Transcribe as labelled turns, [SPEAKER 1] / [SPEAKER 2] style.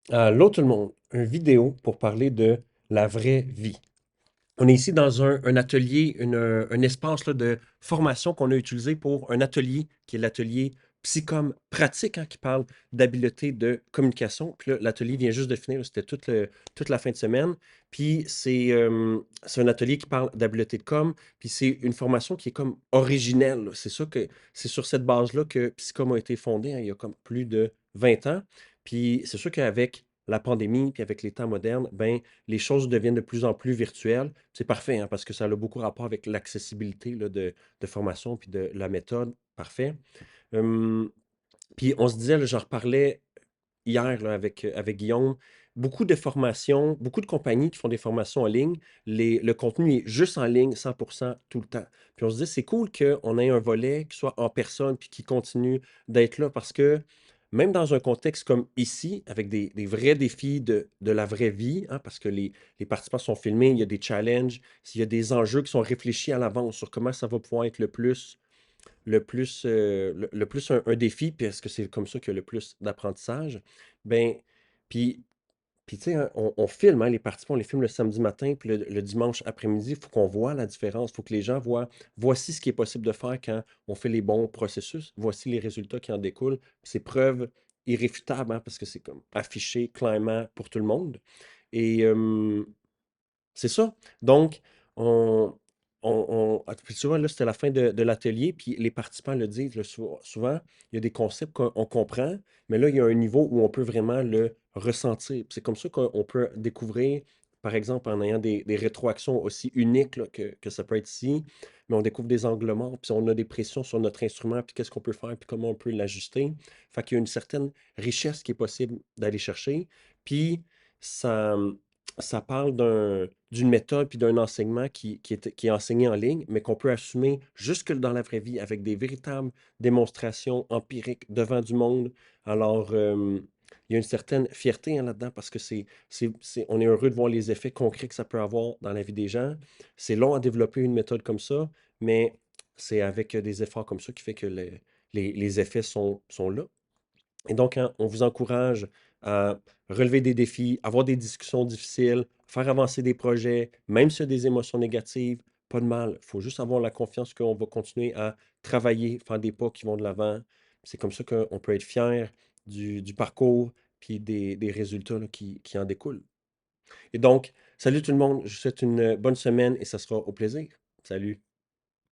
[SPEAKER 1] Allô tout le monde, une vidéo pour parler de la vraie vie. On est ici dans un atelier, un espace là, de formation qu'on a utilisé pour un atelier qui est l'atelier Psychom pratique, hein, qui parle d'habileté de communication. Puis là, l'atelier vient juste de finir, là, c'était toute la fin de semaine. Puis c'est un atelier qui parle d'habileté de com. Puis c'est une formation qui est comme originelle, là. C'est sur cette base-là que Psychom a été fondé, hein, il y a comme plus de 20 ans. Puis c'est sûr qu'avec la pandémie, puis avec les temps modernes, ben les choses deviennent de plus en plus virtuelles. C'est parfait, hein, parce que ça a beaucoup rapport avec l'accessibilité là, de formation puis de la méthode. Parfait. Hum, Puis on se disait, là, j'en reparlais hier là, avec Guillaume, beaucoup de formations, beaucoup de compagnies qui font des formations en ligne, le contenu est juste en ligne 100% tout le temps. Puis on se dit, c'est cool qu'on ait un volet qui soit en personne puis qui continue d'être là parce que même dans un contexte comme ici, avec des vrais défis de la vraie vie, hein, parce que les participants sont filmés, il y a des challenges, il y a des enjeux qui sont réfléchis à l'avance sur comment ça va pouvoir être le plus un défi, puis est-ce que c'est comme ça qu'il y a le plus d'apprentissage? Ben, puis, puis tu sais, hein, on filme, hein, les participants, on les filme le samedi matin, puis le dimanche après-midi, il faut qu'on voit la différence, il faut que les gens voient, voici ce qui est possible de faire quand on fait les bons processus, voici les résultats qui en découlent, puis c'est preuve irréfutable, hein, parce que c'est comme affiché clairement pour tout le monde. Et c'est ça. Donc, on, puis souvent, là, c'était la fin de l'atelier, puis les participants le disent, là, souvent, il y a des concepts qu'on comprend, mais là, il y a un niveau où on peut vraiment le ressentir. Puis c'est comme ça qu'on peut découvrir, par exemple, en ayant des rétroactions aussi uniques là, que ça peut être ici, mais on découvre des angles morts, puis on a des pressions sur notre instrument, puis qu'est-ce qu'on peut faire, puis comment on peut l'ajuster. Fait qu'il y a une certaine richesse qui est possible d'aller chercher, puis ça, ça parle d'une méthode puis d'un enseignement qui est enseigné en ligne, mais qu'on peut assumer jusque dans la vraie vie avec des véritables démonstrations empiriques devant du monde. Alors, il y a une certaine fierté hein, là-dedans parce que on est heureux de voir les effets concrets que ça peut avoir dans la vie des gens. C'est long à développer une méthode comme ça, mais c'est avec des efforts comme ça qui fait que les effets sont là. Et donc, hein, on vous encourage à relever des défis, avoir des discussions difficiles, faire avancer des projets, même s'il y a des émotions négatives, pas de mal. Il faut juste avoir la confiance qu'on va continuer à travailler, faire des pas qui vont de l'avant. C'est comme ça qu'on peut être fier du parcours puis des résultats là, qui en découlent. Et donc, salut tout le monde, je vous souhaite une bonne semaine et ça sera au plaisir. Salut.